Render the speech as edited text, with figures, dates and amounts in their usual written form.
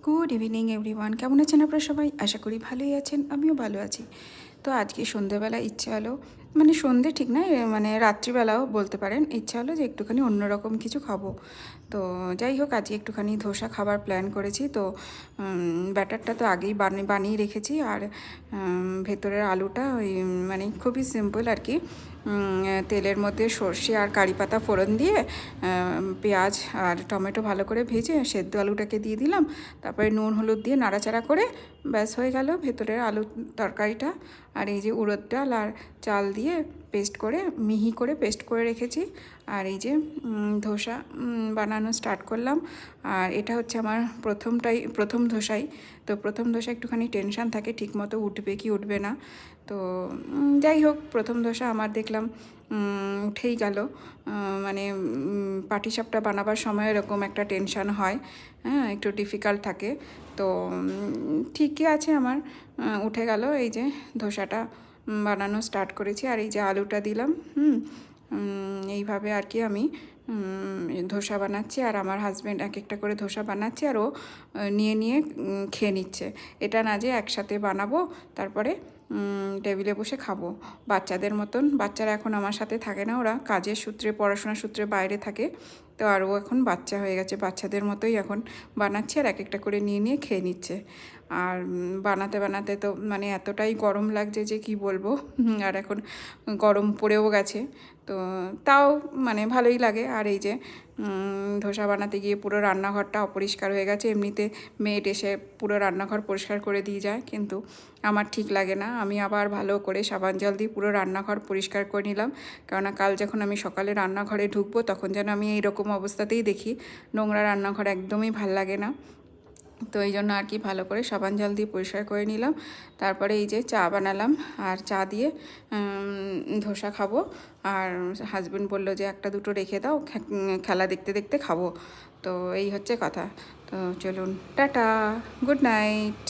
Good evening everyone, কেমন আছেন আপনারা সবাই? আশা করি ভালোই আছেন, আমিও ভালো আছি। তো আজকে সন্ধেবেলা ইচ্ছা হলো, মানে সন্ধে ঠিক না, মানে রাত্রিবেলাও বলতে পারেন, ইচ্ছা হলো যে একটুখানি অন্যরকম কিছু খাবো। তো যাই হোক, আজকে একটুখানি ধোসা খাবার প্ল্যান করেছি। তো ব্যাটারটা তো আগেই বানিয়ে রেখেছি। আর ভেতরের আলুটা ওই মানে খুবই সিম্পল আর কি। তেলের মধ্যে সর্ষে আর কারি পাতা ফোড়ন দিয়ে পেঁয়াজ আর টমেটো ভালো করে ভেজে সেদ্ধ আলুটাকে দিয়ে দিলাম। তারপরে নুন হলুদ দিয়ে নাড়াচাড়া করে ব্যাস হয়ে গেল ভেতরের আলু তরকারিটা। আর এই যে উড়দ ডাল আর চাল দিয়ে পেস্ট করে মিহি করে পেস্ট করে রেখেছি। আর এই যে ধোসা বানানো স্টার্ট করলাম। আর এটা হচ্ছে আমার প্রথম ধোসাই। তো প্রথম ধোসা একটুখানি টেনশান থাকে, ঠিকমতো উঠবে কি উঠবে না। তো যাই হোক, প্রথম ধোসা আমার দেখলাম উঠেই গেল। মানে পাটিসাপটা বানাবার সময় এরকম একটা টেনশান হয়, হ্যাঁ, একটু ডিফিকাল্ট থাকে। তো ঠিকই আছে, আমার উঠে গেল। এই যে ধোসাটা বানানো স্টার্ট করেছি। আর এই যে আলুটা দিলাম, এইভাবে আর কি আমি ধোসা বানাচ্ছি। আর আমার হাজব্যান্ড এক একটা করে ধোসা বানাচ্ছে, আর ও নিয়ে নিয়ে খেয়ে নিচ্ছে। এটা না যে একসাথে বানাবো তারপরে টেবিলে বসে খাবো বাচ্চাদের মতন। বাচ্চারা এখন আমার সাথে থাকে না, ওরা কাজের সূত্রে পড়াশোনার সূত্রে বাইরে থাকে। তো আর ও এখন বাচ্চা হয়ে গেছে, বাচ্চাদের মতোই এখন বানাচ্ছে আর এক একটা করে নিয়ে নিয়ে খেয়ে নিচ্ছে। আর বানাতে বানাতে তো মানে এতটাই গরম লাগছে যে কি বলবো। আর এখন গরম পড়েও গেছে, তো তাও মানে ভালোই লাগে। আর এই যে ধোসা বানাতে গিয়ে পুরো রান্নাঘরটা অপরিষ্কার হয়ে গেছে। এমনিতে মেয়েট এসে পুরো রান্নাঘর পরিষ্কার করে দিয়ে যায়, কিন্তু আমার ঠিক লাগে না। আমি আবার ভালো করে সাবান জল দিয়ে পুরো রান্নাঘর পরিষ্কার করে নিলাম। কেননা কাল যখন আমি সকালে রান্নাঘরে ঢুকবো তখন যেন আমি এইরকম অবস্থাতেই দেখি। নোংরা রান্নাঘর একদমই ভাল লাগে না। তো এই জন্য আর কি ভালো করে সাবান জল দিয়ে পরিষ্কার করে নিলাম। তারপরে এই যে চা বানালাম, আর চা দিয়ে ধোসা খাবো। আর হাজব্যান্ড বললো যে একটা দুটো রেখে দাও, খেলা দেখতে দেখতে খাবো। তো এই হচ্ছে কথা। তো চলুন, টাটা, গুড নাইট।